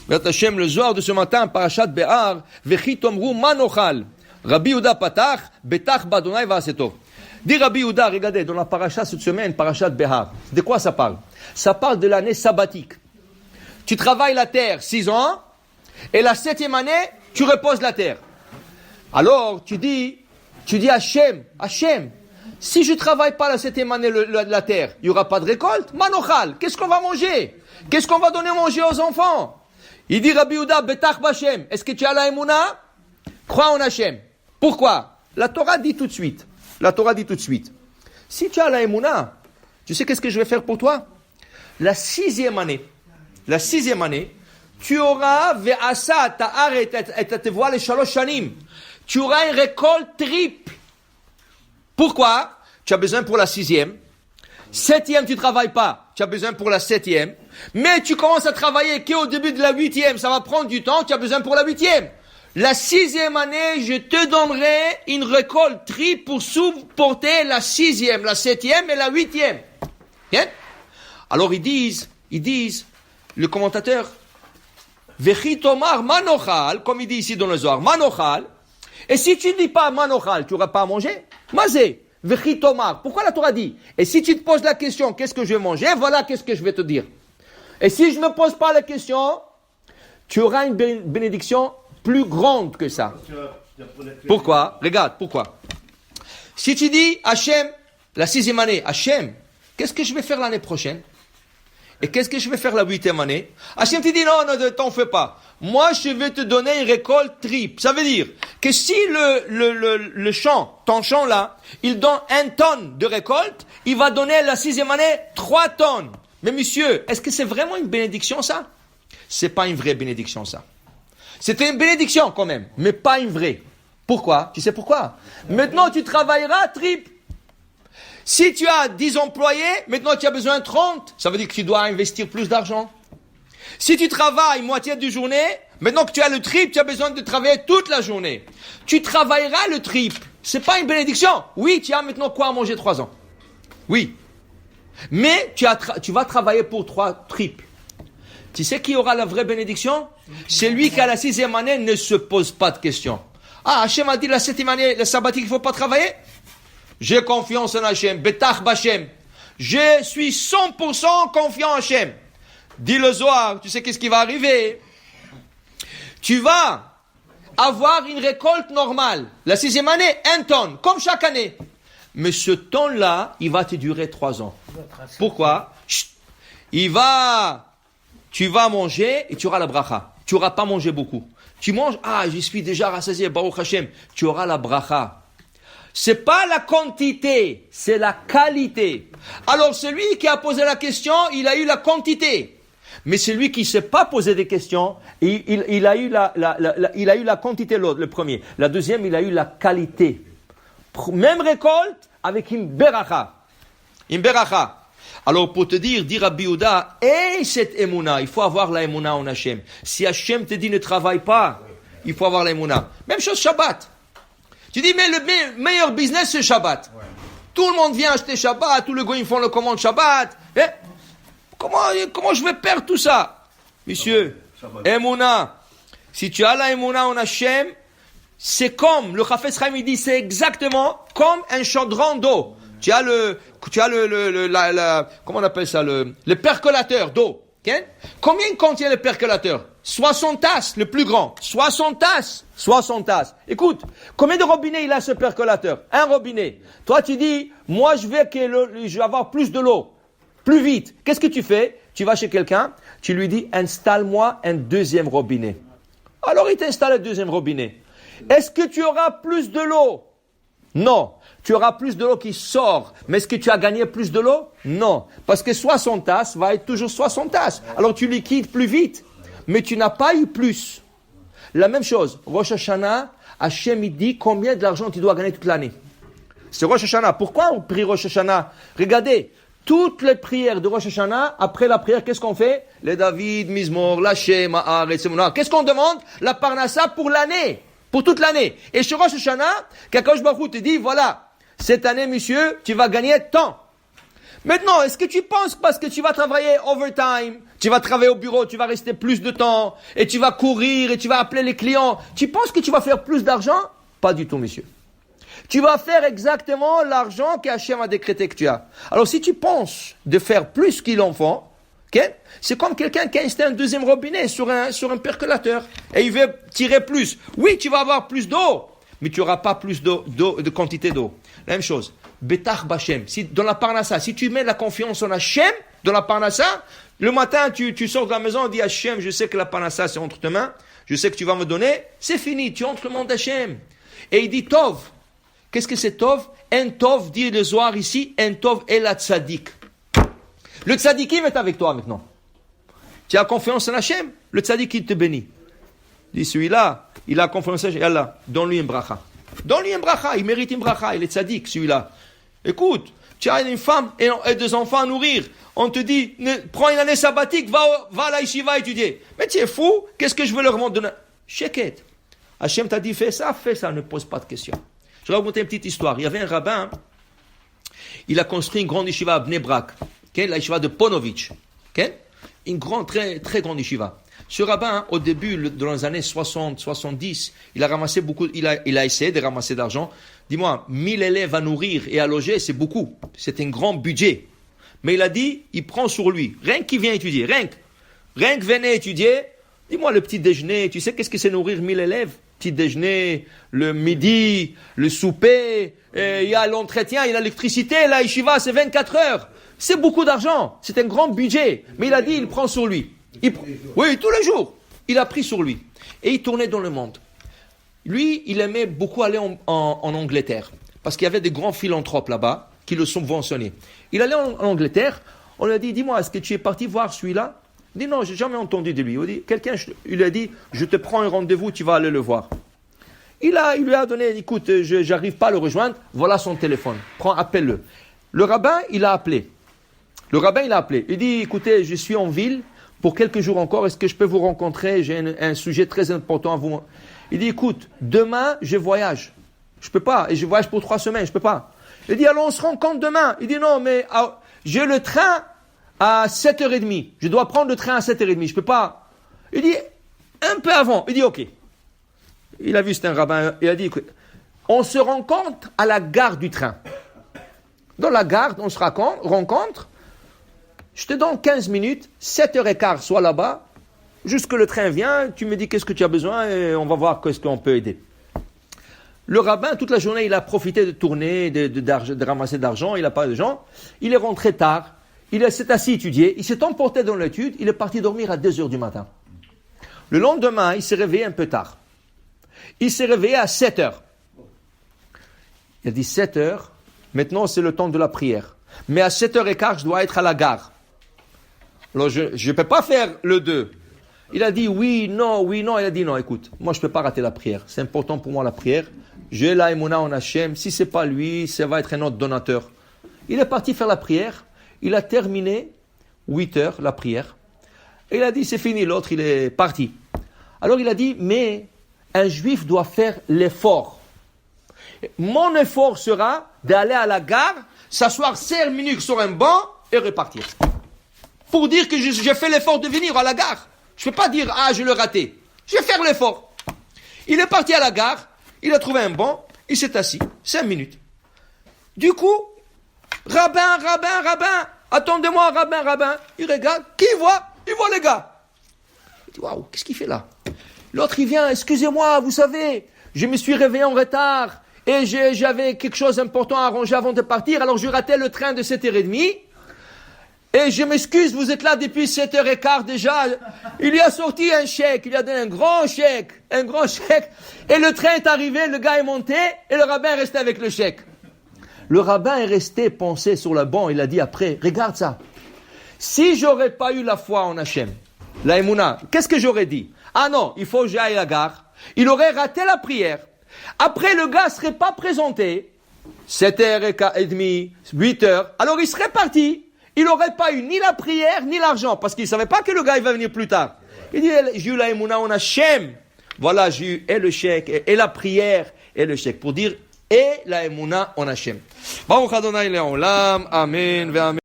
Béat Hashem, le Zohar de ce matin, Parashat Behar, Vechi tomru manochal. Rabbi Yehuda patach, betach badonai va'asetov. Dit Rabbi Yehuda, regardez, dans la paracha cette semaine, Parashat Behar, de quoi ça parle? Ça parle de l'année sabbatique. Tu travailles la terre 6 ans, et la 7e année, tu reposes la terre. Alors, tu dis Hachem, si je ne travaille pas la 7e année la terre, il n'y aura pas de récolte. Manochal, qu'est-ce qu'on va manger? Qu'est-ce qu'on va donner à manger aux enfants? Il dit Rabbi Yehuda, betach b'Hashem. Est-ce que tu as la émouna? Crois en Hachem. Pourquoi? La Torah dit tout de suite. Si tu as la émouna, tu sais qu'est-ce que je vais faire pour toi? La 6e année, tu auras ve'asa ta'aret et tevoa les shalosh shanim. Tu auras une récolte triple. Pourquoi? Tu as besoin pour la 6e. 7e, tu ne travailles pas. Tu as besoin pour la 7e. Mais tu commences à travailler qu'au début de la 8e. Ça va prendre du temps. Tu as besoin pour la 8e. La 6e année, je te donnerai une récolte triple pour supporter la 6e, la 7e et la 8e. Bien? Alors ils disent, le commentateur, Vechi tomar manochal, comme il dit ici dans le Zohar, manochal. Et si tu ne dis pas manochal, tu n'auras pas à manger. Mazé, vechi tomar. Pourquoi la Torah dit? Et si tu te poses la question, qu'est-ce que je vais manger? Voilà qu'est-ce que je vais te dire. Et si je ne me pose pas la question, tu auras une bénédiction plus grande que ça. Pourquoi? Regarde, pourquoi? Si tu dis, Hachem, la 6e année, Hachem, qu'est-ce que je vais faire l'année prochaine? Et qu'est-ce que je vais faire la 8e année? Hachem te dit, non, t'en fais pas. Moi, je vais te donner une récolte triple. Ça veut dire que si le champ, ton champ là, il donne 1 tonne de récolte, il va donner la 6e année 3 tonnes. Mais monsieur, est-ce que c'est vraiment une bénédiction ça? C'est pas une vraie bénédiction ça. C'était une bénédiction quand même, mais pas une vraie. Pourquoi? Tu sais pourquoi? Maintenant, tu travailleras triple. Si tu as 10 employés, maintenant tu as besoin de 30. Ça veut dire que tu dois investir plus d'argent. Si tu travailles moitié de journée, maintenant que tu as le triple, tu as besoin de travailler toute la journée. Tu travailleras le triple. C'est pas une bénédiction. Oui, tu as maintenant quoi à manger 3 ans. Oui. Mais tu vas travailler pour 3 triples. Tu sais qui aura la vraie bénédiction? C'est lui qui à la 6e année ne se pose pas de questions. Ah, Hachem a dit la 7e année, le sabbatique, il ne faut pas travailler? J'ai confiance en Hachem, betach b'Hashem. Je suis 100% confiant en Hachem. Dis le Zohar, tu sais qu'est-ce qui va arriver? Tu vas avoir une récolte normale. La 6e année, 1 tonne, comme chaque année. Mais ce tonne-là, il va te durer 3 ans. Pourquoi? Tu vas manger et tu auras la bracha. Tu n'auras pas mangé beaucoup. Tu manges, je suis déjà rassasié, Baruch Hashem. Tu auras la bracha. C'est pas la quantité, c'est la qualité. Alors celui qui a posé la question, il a eu la quantité. Mais celui qui ne s'est pas posé des questions, il a eu la quantité, le premier. La deuxième, il a eu la qualité. Même récolte avec une beracha. Une beracha. Alors pour te dire Rabbi Yehuda, cette émouna, il faut avoir la émouna en Hachem. Si Hachem te dit ne travaille pas, il faut avoir la émouna. Même chose Shabbat. Tu dis mais le meilleur business c'est Shabbat. Ouais. Tout le monde vient acheter Shabbat, tous les gars ils font le commande Shabbat. Comment je vais perdre tout ça? Monsieur, émouna. Si tu as la émouna en Hachem, c'est comme, le Chafetz Chaim il dit, c'est exactement comme un chaudron d'eau. Tu as comment on appelle ça, le percolateur d'eau. Okay? Combien contient le percolateur? 60 tasses, le plus grand. 60 tasses. Écoute, combien de robinets il a ce percolateur? Un robinet. Toi tu dis, moi je vais avoir plus de l'eau. Plus vite. Qu'est-ce que tu fais? Tu vas chez quelqu'un, tu lui dis, installe-moi un 2e robinet. Alors il t'installe un 2e robinet. Est-ce que tu auras plus de l'eau? Non. Tu auras plus de l'eau qui sort. Mais est-ce que tu as gagné plus de l'eau? Non. Parce que 60 tasses va être toujours 60 tasses. Alors tu liquides plus vite. Mais tu n'as pas eu plus. La même chose. Rosh Hashanah, Hachem il dit combien de l'argent tu dois gagner toute l'année. C'est Rosh Hashanah. Pourquoi on prie Rosh Hashanah? Regardez. Toutes les prières de Rosh Hashanah, après la prière, qu'est-ce qu'on fait? Les David, Mizmor, l'Hachem, Haaretz, Emunah. Qu'est-ce qu'on demande? La Parnassa pour l'année. Pour toute l'année. Et chez Rosh Hashanah, qu'Akadosh Baruch Hu te dit, voilà, cette année, monsieur, tu vas gagner tant. Maintenant, est-ce que tu penses parce que tu vas travailler overtime, tu vas travailler au bureau, tu vas rester plus de temps, et tu vas courir, et tu vas appeler les clients, tu penses que tu vas faire plus d'argent? Pas du tout, monsieur. Tu vas faire exactement l'argent qu'Hachem a décrété que tu as. Alors, si tu penses de faire plus qu'ils en font, okay, c'est comme quelqu'un qui a installé un deuxième robinet sur un percolateur, et il veut tirer plus. Oui, tu vas avoir plus d'eau, mais tu n'auras pas plus de quantité d'eau. La même chose. Betach Bachem. Si, dans la Parnassa, si tu mets la confiance en Hachem, dans la Parnassa, le matin, tu sors de la maison et dis Hachem, je sais que la Parnassa, c'est entre tes mains, je sais que tu vas me donner, c'est fini, tu entres le monde d'Hachem. Et il dit Tov. Qu'est-ce que c'est Tov? Un Tov, dit le Zohar ici, un Tov est la Tzadik. Le Tzadikim est avec toi maintenant. Tu as confiance en Hachem, le Tzadik, il te bénit. Dit celui-là, il a confiance en Hachem, Allah, donne-lui une bracha. Donne-lui une bracha, il mérite une bracha, il est Tzadik, celui-là. Écoute, tu as une femme et deux enfants à nourrir. On te dit, prends une année sabbatique, va à la yeshiva étudier. Mais tu es fou, qu'est-ce que je veux leur donner? Sheket. Hachem t'a dit, fais ça, ne pose pas de questions. Je vais vous raconter une petite histoire. Il y avait un rabbin, il a construit une grande yeshiva à Bnei Brak, okay, la yeshiva de Ponovitch. Okay? Une grande, très, très grande yeshiva. Ce rabbin, au début, dans les années 60, 70, il a ramassé beaucoup, il a essayé de ramasser d'argent. Dis-moi, 1000 élèves à nourrir et à loger, c'est beaucoup. C'est un grand budget. Mais il a dit, il prend sur lui. Rien qu'il vient étudier, rien que venez étudier. Dis-moi, le petit déjeuner, tu sais qu'est-ce que c'est nourrir 1000 élèves? Petit déjeuner, le midi, le souper, il y a l'entretien, il y a l'électricité, la yeshiva, c'est 24 heures. C'est beaucoup d'argent. C'est un grand budget. Mais il a dit, il prend sur lui. Oui, tous les jours. Il a pris sur lui. Et il tournait dans le monde. Lui, il aimait beaucoup aller en Angleterre. Parce qu'il y avait des grands philanthropes là-bas qui le subventionnaient. Il allait en Angleterre. On lui a dit, dis-moi, est-ce que tu es parti voir celui-là? Il dit, non, j'ai jamais entendu de lui. Il lui a dit, je te prends un rendez-vous, tu vas aller le voir. Il lui a donné, écoute, j'arrive pas à le rejoindre. Voilà son téléphone. Prends, appelle-le. Le rabbin, il a appelé. Il dit, écoutez, je suis en ville pour quelques jours encore. Est-ce que je peux vous rencontrer? J'ai un sujet très important à vous. Il dit, écoute, demain, je voyage. Je peux pas. Et je voyage pour 3 semaines. Je peux pas. Il dit, alors on se rencontre demain. Il dit, non, mais j'ai le train à 7h30. Je dois prendre le train à 7h30. Je peux pas. Il dit, un peu avant. Il dit, ok. Il a vu, c'est un rabbin. Il a dit, écoute, on se rencontre à la gare du train. Dans la gare, on se rencontre. Je te donne 15 minutes, 7h15, sois là-bas, jusque le train vient, tu me dis qu'est-ce que tu as besoin et on va voir qu'est-ce qu'on peut aider. Le rabbin, toute la journée, il a profité de tourner, de ramasser de l'argent, il n'a pas de gens. Il est rentré tard, il s'est assis étudier, il s'est emporté dans l'étude, il est parti dormir à 2h du matin. Le lendemain, il s'est réveillé un peu tard. Il s'est réveillé à 7h. Il a dit 7h, maintenant c'est le temps de la prière. Mais à 7h15, je dois être à la gare. Alors, je ne peux pas faire le 2. Il a dit oui, non. Il a dit non, écoute, moi je ne peux pas rater la prière. C'est important pour moi la prière. J'ai la émouna en Hachem. Si ce n'est pas lui, ça va être un autre donateur. Il est parti faire la prière. Il a terminé 8h la prière. Et il a dit c'est fini, l'autre il est parti. Alors il a dit mais un juif doit faire l'effort. Mon effort sera d'aller à la gare, s'asseoir 5 minutes sur un banc et repartir. Pour dire que j'ai fait l'effort de venir à la gare. Je ne peux pas dire, je l'ai raté. Je vais faire l'effort. Il est parti à la gare, il a trouvé un banc, il s'est assis, 5 minutes. Du coup, rabbin, attendez-moi, rabbin. Il regarde, qui voit? Il voit les gars. Il dit, waouh, qu'est-ce qu'il fait là? L'autre, il vient, excusez-moi, vous savez, je me suis réveillé en retard et j'avais quelque chose d'important à arranger avant de partir, alors je ratais le train de 7h30. Et je m'excuse, vous êtes là depuis 7h15 déjà. Il lui a sorti un chèque, il lui a donné un grand chèque. Et le train est arrivé, le gars est monté, et le rabbin est resté avec le chèque. Le rabbin est resté pensé sur le banc, il a dit après, regarde ça. Si j'aurais pas eu la foi en Hachem, la émouna, qu'est-ce que j'aurais dit? Ah non, il faut que j'aille à la gare. Il aurait raté la prière. Après, le gars serait pas présenté. 7h30, 8h. Alors il serait parti. Il n'aurait pas eu ni la prière, ni l'argent, parce qu'il ne savait pas que le gars il va venir plus tard. Il dit, j'ai eu la émouna en Hachem. Voilà, j'ai eu et le chèque, et la prière, et le chèque. Pour dire, et la émouna en Hachem. Baruch Adonai Le'olam, Amen, Amen.